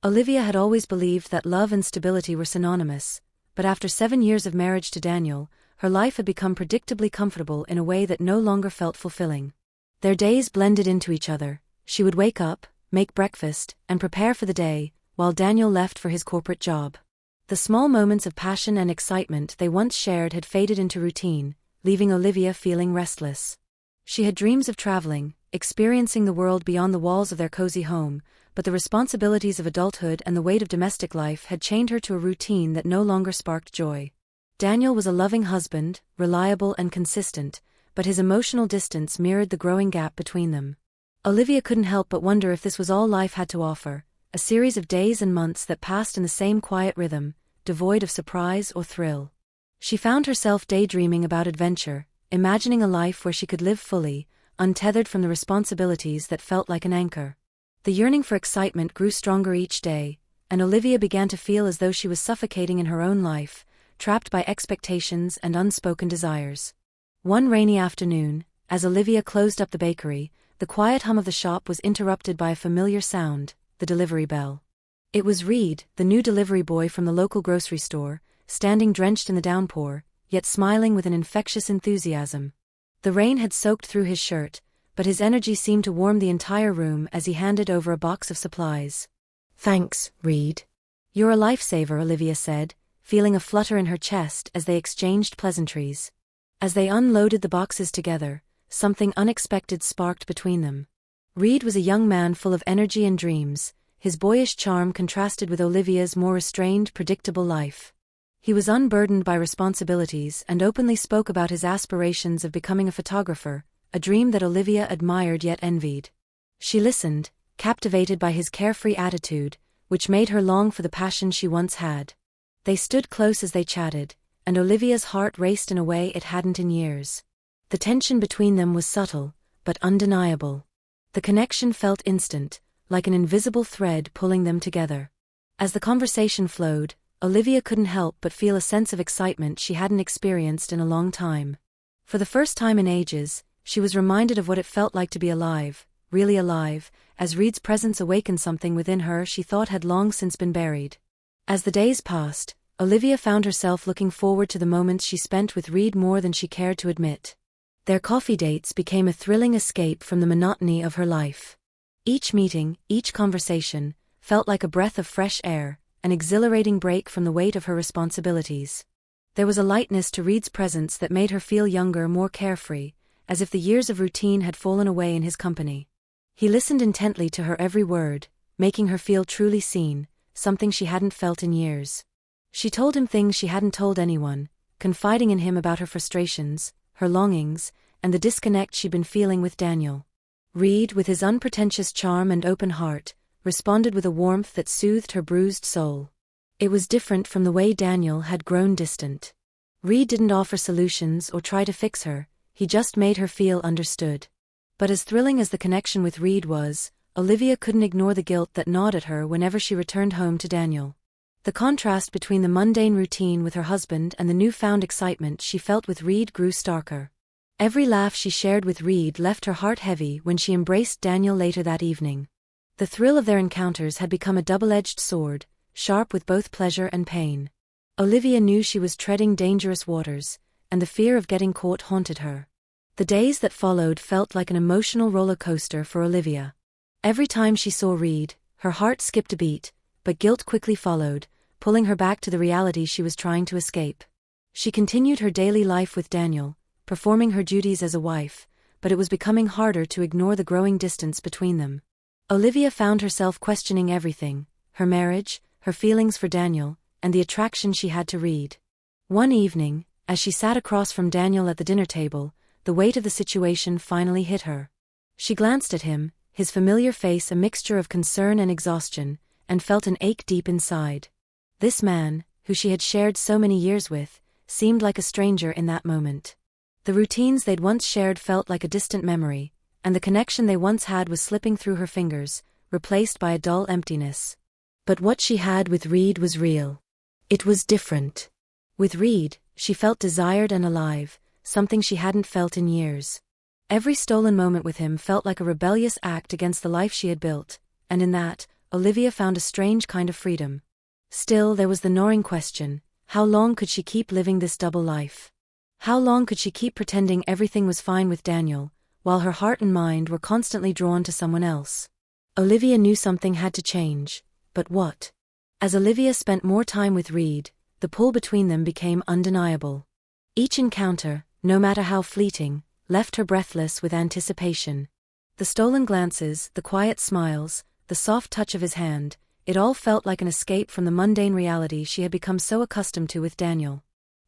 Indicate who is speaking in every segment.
Speaker 1: Olivia had always believed that love and stability were synonymous, but after 7 years of marriage to Daniel, her life had become predictably comfortable in a way that no longer felt fulfilling. Their days blended into each other. She would wake up, make breakfast, and prepare for the day, while Daniel left for his corporate job. The small moments of passion and excitement they once shared had faded into routine, leaving Olivia feeling restless. She had dreams of traveling, experiencing the world beyond the walls of their cozy home, but the responsibilities of adulthood and the weight of domestic life had chained her to a routine that no longer sparked joy. Daniel was a loving husband, reliable and consistent, but his emotional distance mirrored the growing gap between them. Olivia couldn't help but wonder if this was all life had to offer, a series of days and months that passed in the same quiet rhythm, devoid of surprise or thrill. She found herself daydreaming about adventure, imagining a life where she could live fully, untethered from the responsibilities that felt like an anchor. The yearning for excitement grew stronger each day, and Olivia began to feel as though she was suffocating in her own life, trapped by expectations and unspoken desires. One rainy afternoon, as Olivia closed up the bakery, the quiet hum of the shop was interrupted by a familiar sound, the delivery bell. It was Reed, the new delivery boy from the local grocery store, standing drenched in the downpour, yet smiling with an infectious enthusiasm. The rain had soaked through his shirt, but his energy seemed to warm the entire room as he handed over a box of supplies. "Thanks, Reed. You're a lifesaver," Olivia said, feeling a flutter in her chest as they exchanged pleasantries. As they unloaded the boxes together, something unexpected sparked between them. Reed was a young man full of energy and dreams, his boyish charm contrasted with Olivia's more restrained, predictable life. He was unburdened by responsibilities and openly spoke about his aspirations of becoming a photographer, a dream that Olivia admired yet envied. She listened, captivated by his carefree attitude, which made her long for the passion she once had. They stood close as they chatted, and Olivia's heart raced in a way it hadn't in years. The tension between them was subtle, but undeniable. The connection felt instant, like an invisible thread pulling them together. As the conversation flowed, Olivia couldn't help but feel a sense of excitement she hadn't experienced in a long time. For the first time in ages, she was reminded of what it felt like to be alive, really alive, as Reed's presence awakened something within her she thought had long since been buried. As the days passed, Olivia found herself looking forward to the moments she spent with Reed more than she cared to admit. Their coffee dates became a thrilling escape from the monotony of her life. Each meeting, each conversation, felt like a breath of fresh air, an exhilarating break from the weight of her responsibilities. There was a lightness to Reed's presence that made her feel younger, more carefree, as if the years of routine had fallen away in his company. He listened intently to her every word, making her feel truly seen, something she hadn't felt in years. She told him things she hadn't told anyone, confiding in him about her frustrations, her longings, and the disconnect she'd been feeling with Daniel. Reed, with his unpretentious charm and open heart, responded with a warmth that soothed her bruised soul. It was different from the way Daniel had grown distant. Reed didn't offer solutions or try to fix her, he just made her feel understood. But as thrilling as the connection with Reed was, Olivia couldn't ignore the guilt that gnawed at her whenever she returned home to Daniel. The contrast between the mundane routine with her husband and the newfound excitement she felt with Reed grew starker. Every laugh she shared with Reed left her heart heavy when she embraced Daniel later that evening. The thrill of their encounters had become a double-edged sword, sharp with both pleasure and pain. Olivia knew she was treading dangerous waters, and the fear of getting caught haunted her. The days that followed felt like an emotional roller coaster for Olivia. Every time she saw Reed, her heart skipped a beat, but guilt quickly followed, pulling her back to the reality she was trying to escape. She continued her daily life with Daniel, performing her duties as a wife, but it was becoming harder to ignore the growing distance between them. Olivia found herself questioning everything, her marriage, her feelings for Daniel, and the attraction she had to Reed. One evening, as she sat across from Daniel at the dinner table, the weight of the situation finally hit her. She glanced at him, his familiar face a mixture of concern and exhaustion, and felt an ache deep inside. This man, who she had shared so many years with, seemed like a stranger in that moment. The routines they'd once shared felt like a distant memory, and the connection they once had was slipping through her fingers, replaced by a dull emptiness. But what she had with Reed was real. It was different. With Reed, she felt desired and alive, something she hadn't felt in years. Every stolen moment with him felt like a rebellious act against the life she had built, and in that, Olivia found a strange kind of freedom. Still, there was the gnawing question: how long could she keep living this double life? How long could she keep pretending everything was fine with Daniel, while her heart and mind were constantly drawn to someone else? Olivia knew something had to change, but what? As Olivia spent more time with Reed, the pull between them became undeniable. Each encounter, no matter how fleeting, left her breathless with anticipation. The stolen glances, the quiet smiles, the soft touch of his hand, it all felt like an escape from the mundane reality she had become so accustomed to with Daniel.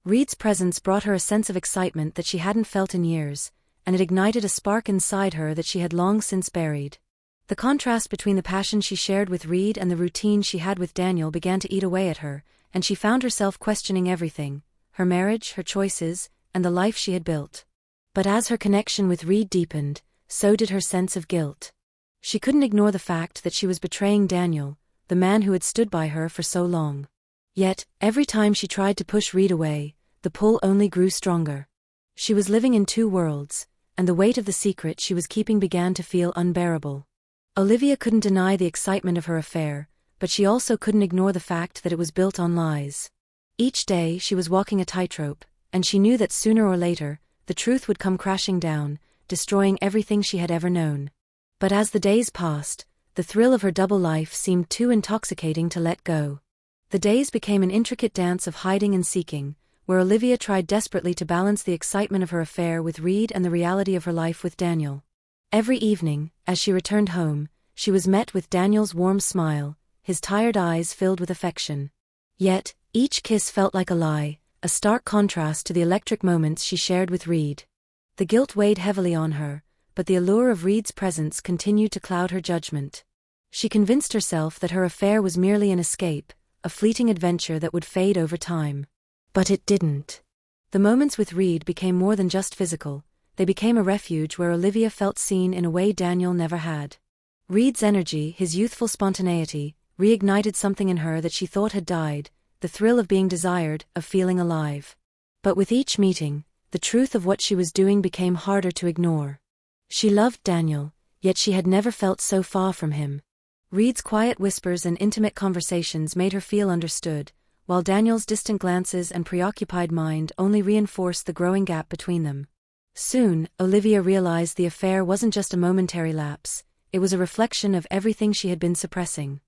Speaker 1: Reed's presence brought her a sense of excitement that she hadn't felt in years, and it ignited a spark inside her that she had long since buried. The contrast between the passion she shared with Reed and the routine she had with Daniel began to eat away at her, and she found herself questioning everything: her marriage, her choices, and the life she had built. But as her connection with Reed deepened, so did her sense of guilt. She couldn't ignore the fact that she was betraying Daniel, the man who had stood by her for so long. Yet, every time she tried to push Reed away, the pull only grew stronger. She was living in two worlds, and the weight of the secret she was keeping began to feel unbearable. Olivia couldn't deny the excitement of her affair, but she also couldn't ignore the fact that it was built on lies. Each day she was walking a tightrope, and she knew that sooner or later, the truth would come crashing down, destroying everything she had ever known. But as the days passed, the thrill of her double life seemed too intoxicating to let go. The days became an intricate dance of hiding and seeking, where Olivia tried desperately to balance the excitement of her affair with Reed and the reality of her life with Daniel. Every evening, as she returned home, she was met with Daniel's warm smile, his tired eyes filled with affection. Yet, each kiss felt like a lie, a stark contrast to the electric moments she shared with Reed. The guilt weighed heavily on her, but the allure of Reed's presence continued to cloud her judgment. She convinced herself that her affair was merely an escape, a fleeting adventure that would fade over time. But it didn't. The moments with Reed became more than just physical, they became a refuge where Olivia felt seen in a way Daniel never had. Reed's energy, his youthful spontaneity, reignited something in her that she thought had died, the thrill of being desired, of feeling alive. But with each meeting, the truth of what she was doing became harder to ignore. She loved Daniel, yet she had never felt so far from him. Reed's quiet whispers and intimate conversations made her feel understood, while Daniel's distant glances and preoccupied mind only reinforced the growing gap between them. Soon, Olivia realized the affair wasn't just a momentary lapse, it was a reflection of everything she had been suppressing.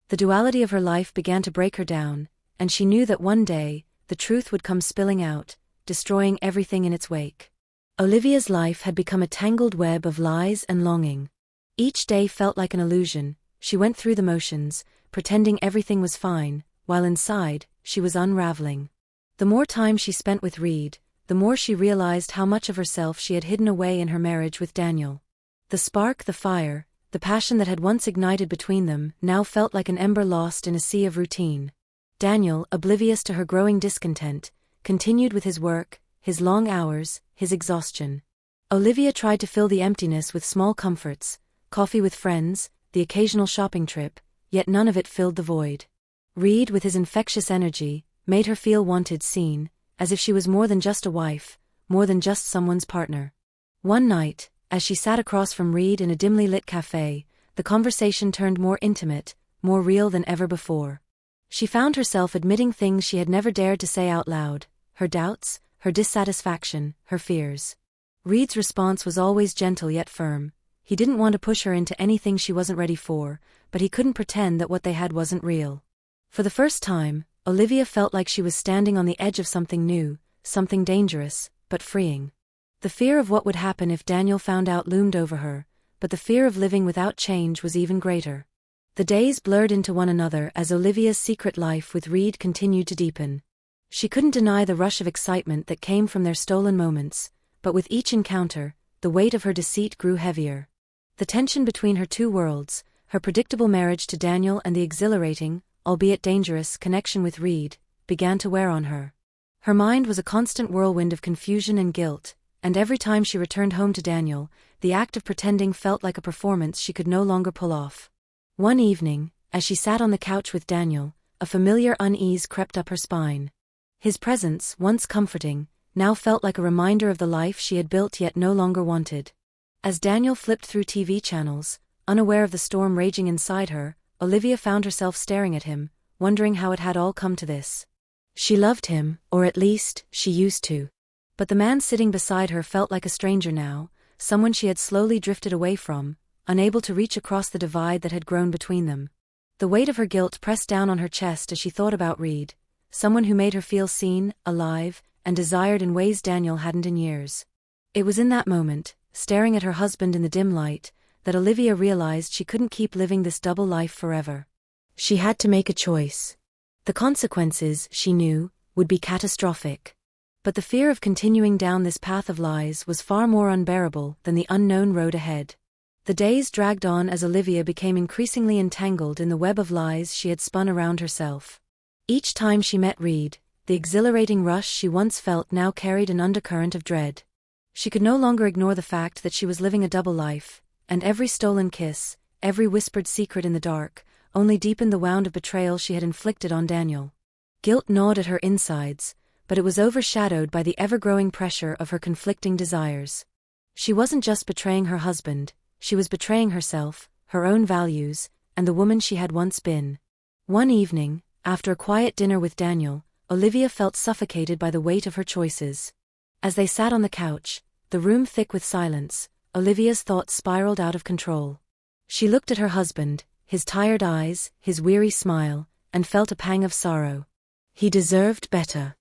Speaker 1: The duality of her life began to break her down, and she knew that one day, the truth would come spilling out, destroying everything in its wake. Olivia's life had become a tangled web of lies and longing. Each day felt like an illusion. She went through the motions, pretending everything was fine, while inside, she was unraveling. The more time she spent with Reed, the more she realized how much of herself she had hidden away in her marriage with Daniel. The spark, the fire, the passion that had once ignited between them now felt like an ember lost in a sea of routine. Daniel, oblivious to her growing discontent, continued with his work, his long hours, his exhaustion. Olivia tried to fill the emptiness with small comforts, coffee with friends, the occasional shopping trip, yet none of it filled the void. Reed, with his infectious energy, made her feel wanted, seen, as if she was more than just a wife, more than just someone's partner. One night, as she sat across from Reed in a dimly lit cafe, the conversation turned more intimate, more real than ever before. She found herself admitting things she had never dared to say out loud, her doubts, her dissatisfaction, her fears. Reed's response was always gentle yet firm. He didn't want to push her into anything she wasn't ready for, but he couldn't pretend that what they had wasn't real. For the first time, Olivia felt like she was standing on the edge of something new, something dangerous, but freeing. The fear of what would happen if Daniel found out loomed over her, but the fear of living without change was even greater. The days blurred into one another as Olivia's secret life with Reed continued to deepen. She couldn't deny the rush of excitement that came from their stolen moments, but with each encounter, the weight of her deceit grew heavier. The tension between her two worlds, her predictable marriage to Daniel and the exhilarating, albeit dangerous, connection with Reed, began to wear on her. Her mind was a constant whirlwind of confusion and guilt, and every time she returned home to Daniel, the act of pretending felt like a performance she could no longer pull off. One evening, as she sat on the couch with Daniel, a familiar unease crept up her spine. His presence, once comforting, now felt like a reminder of the life she had built yet no longer wanted. As Daniel flipped through TV channels, unaware of the storm raging inside her, Olivia found herself staring at him, wondering how it had all come to this. She loved him, or at least, she used to. But the man sitting beside her felt like a stranger now, someone she had slowly drifted away from, unable to reach across the divide that had grown between them. The weight of her guilt pressed down on her chest as she thought about Reed, someone who made her feel seen, alive, and desired in ways Daniel hadn't in years. It was in that moment, staring at her husband in the dim light, that Olivia realized she couldn't keep living this double life forever. She had to make a choice. The consequences, she knew, would be catastrophic. But the fear of continuing down this path of lies was far more unbearable than the unknown road ahead. The days dragged on as Olivia became increasingly entangled in the web of lies she had spun around herself. Each time she met Reed, the exhilarating rush she once felt now carried an undercurrent of dread. She could no longer ignore the fact that she was living a double life, and every stolen kiss, every whispered secret in the dark, only deepened the wound of betrayal she had inflicted on Daniel. Guilt gnawed at her insides, but it was overshadowed by the ever-growing pressure of her conflicting desires. She wasn't just betraying her husband, she was betraying herself, her own values, and the woman she had once been. One evening, after a quiet dinner with Daniel, Olivia felt suffocated by the weight of her choices. As they sat on the couch, the room thick with silence, Olivia's thoughts spiraled out of control. She looked at her husband, his tired eyes, his weary smile, and felt a pang of sorrow. He deserved better.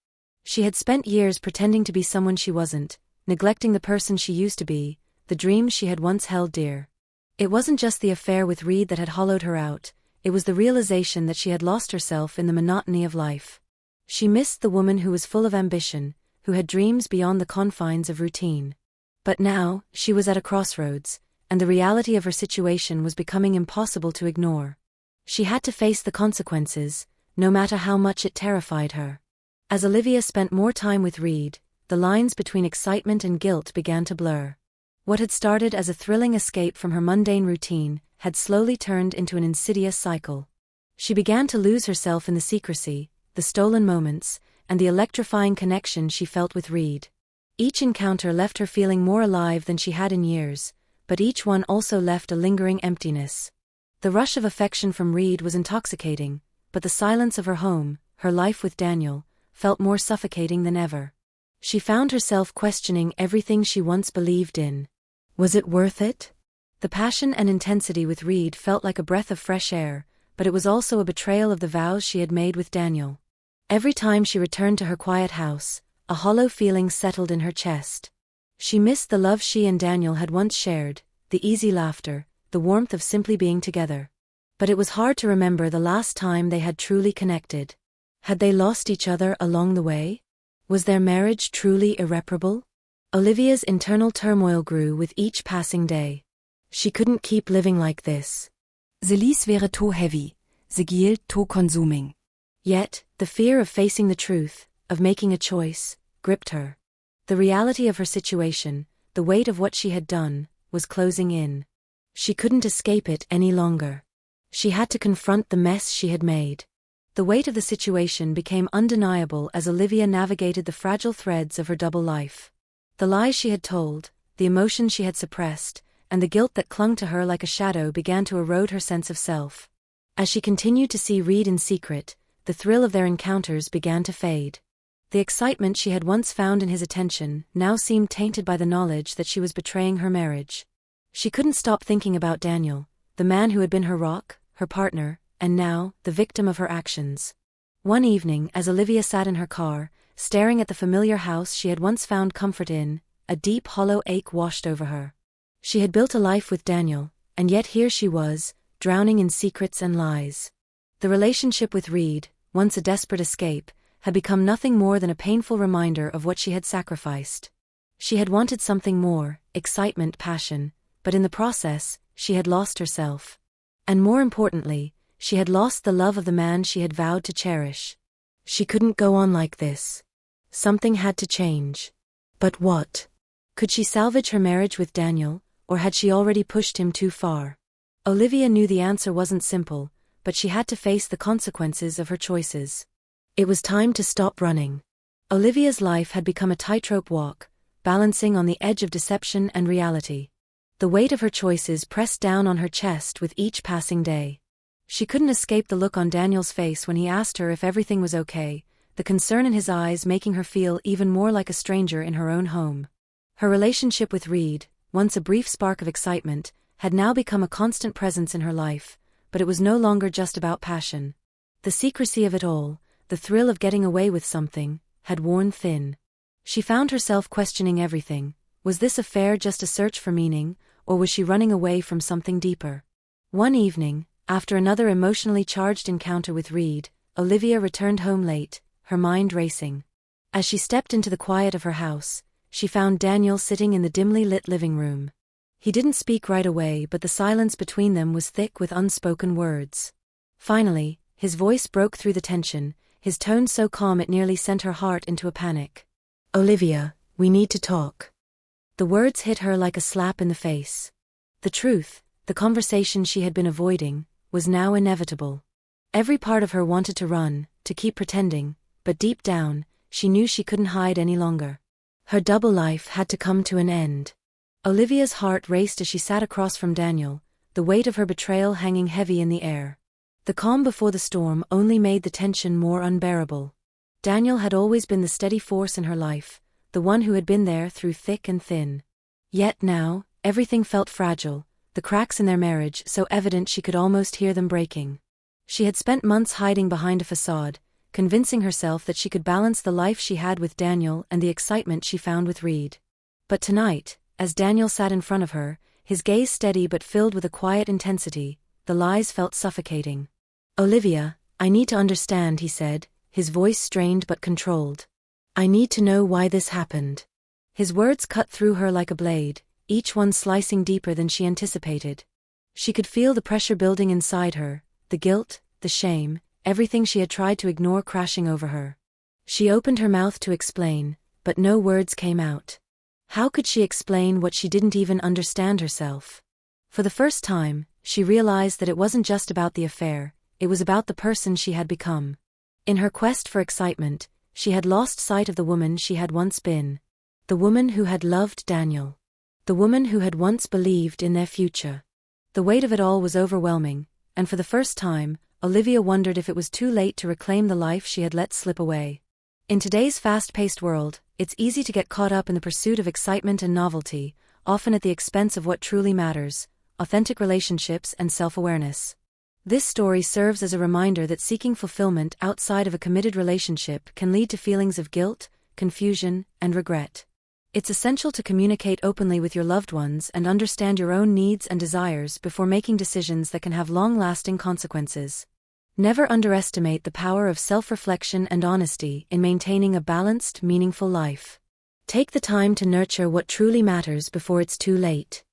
Speaker 1: She had spent years pretending to be someone she wasn't, neglecting the person she used to be, the dreams she had once held dear. It wasn't just the affair with Reed that had hollowed her out, it was the realization that she had lost herself in the monotony of life. She missed the woman who was full of ambition, who had dreams beyond the confines of routine. But now, she was at a crossroads, and the reality of her situation was becoming impossible to ignore. She had to face the consequences, no matter how much it terrified her. As Olivia spent more time with Reed, the lines between excitement and guilt began to blur. What had started as a thrilling escape from her mundane routine had slowly turned into an insidious cycle. She began to lose herself in the secrecy, the stolen moments, and the electrifying connection she felt with Reed. Each encounter left her feeling more alive than she had in years, but each one also left a lingering emptiness. The rush of affection from Reed was intoxicating, but the silence of her home, her life with Daniel, felt more suffocating than ever. She found herself questioning everything she once believed in. Was it worth it? The passion and intensity with Reed felt like a breath of fresh air, but it was also a betrayal of the vows she had made with Daniel. Every time she returned to her quiet house, a hollow feeling settled in her chest. She missed the love she and Daniel had once shared, the easy laughter, the warmth of simply being together. But it was hard to remember the last time they had truly connected. Had they lost each other along the way? Was their marriage truly irreparable? Olivia's internal turmoil grew with each passing day. She couldn't keep living like this.
Speaker 2: The lease wäre too heavy, the guilt too consuming.
Speaker 1: Yet, the fear of facing the truth, of making a choice, gripped her. The reality of her situation, the weight of what she had done, was closing in. She couldn't escape it any longer. She had to confront the mess she had made. The weight of the situation became undeniable as Olivia navigated the fragile threads of her double life. The lies she had told, the emotions she had suppressed, and the guilt that clung to her like a shadow began to erode her sense of self. As she continued to see Reed in secret, the thrill of their encounters began to fade. The excitement she had once found in his attention now seemed tainted by the knowledge that she was betraying her marriage. She couldn't stop thinking about Daniel, the man who had been her rock, her partner, and now, the victim of her actions. One evening, as Olivia sat in her car, staring at the familiar house she had once found comfort in, a deep hollow ache washed over her. She had built a life with Daniel, and yet here she was, drowning in secrets and lies. The relationship with Reed, once a desperate escape, had become nothing more than a painful reminder of what she had sacrificed. She had wanted something more, excitement, passion, but in the process, she had lost herself. And more importantly, she had lost the love of the man she had vowed to cherish. She couldn't go on like this. Something had to change. But what? Could she salvage her marriage with Daniel, or had she already pushed him too far? Olivia knew the answer wasn't simple, but she had to face the consequences of her choices. It was time to stop running. Olivia's life had become a tightrope walk, balancing on the edge of deception and reality. The weight of her choices pressed down on her chest with each passing day. She couldn't escape the look on Daniel's face when he asked her if everything was okay, the concern in his eyes making her feel even more like a stranger in her own home. Her relationship with Reed, once a brief spark of excitement, had now become a constant presence in her life, but it was no longer just about passion. The secrecy of it all, the thrill of getting away with something, had worn thin. She found herself questioning everything. Was this affair just a search for meaning, or was she running away from something deeper? One evening, after another emotionally charged encounter with Reed, Olivia returned home late, her mind racing. As she stepped into the quiet of her house, she found Daniel sitting in the dimly lit living room. He didn't speak right away, but the silence between them was thick with unspoken words. Finally, his voice broke through the tension, his tone so calm it nearly sent her heart into a panic. "Olivia, we need to talk." The words hit her like a slap in the face. The truth, the conversation she had been avoiding, was now inevitable. Every part of her wanted to run, to keep pretending, but deep down, she knew she couldn't hide any longer. Her double life had to come to an end. Olivia's heart raced as she sat across from Daniel, the weight of her betrayal hanging heavy in the air. The calm before the storm only made the tension more unbearable. Daniel had always been the steady force in her life, the one who had been there through thick and thin. Yet now, everything felt fragile, the cracks in their marriage so evident she could almost hear them breaking. She had spent months hiding behind a facade, convincing herself that she could balance the life she had with Daniel and the excitement she found with Reed. But tonight, as Daniel sat in front of her, his gaze steady but filled with a quiet intensity, the lies felt suffocating. "Olivia, I need to understand," he said, his voice strained but controlled. "I need to know why this happened." His words cut through her like a blade, each one slicing deeper than she anticipated. She could feel the pressure building inside her, the guilt, the shame, everything she had tried to ignore crashing over her. She opened her mouth to explain, but no words came out. How could she explain what she didn't even understand herself? For the first time, she realized that it wasn't just about the affair, it was about the person she had become. In her quest for excitement, she had lost sight of the woman she had once been. The woman who had loved Daniel. The woman who had once believed in their future. The weight of it all was overwhelming, and for the first time, Olivia wondered if it was too late to reclaim the life she had let slip away. In today's fast-paced world, it's easy to get caught up in the pursuit of excitement and novelty, often at the expense of what truly matters, authentic relationships and self-awareness. This story serves as a reminder that seeking fulfillment outside of a committed relationship can lead to feelings of guilt, confusion, and regret. It's essential to communicate openly with your loved ones and understand your own needs and desires before making decisions that can have long-lasting consequences. Never underestimate the power of self-reflection and honesty in maintaining a balanced, meaningful life. Take the time to nurture what truly matters before it's too late.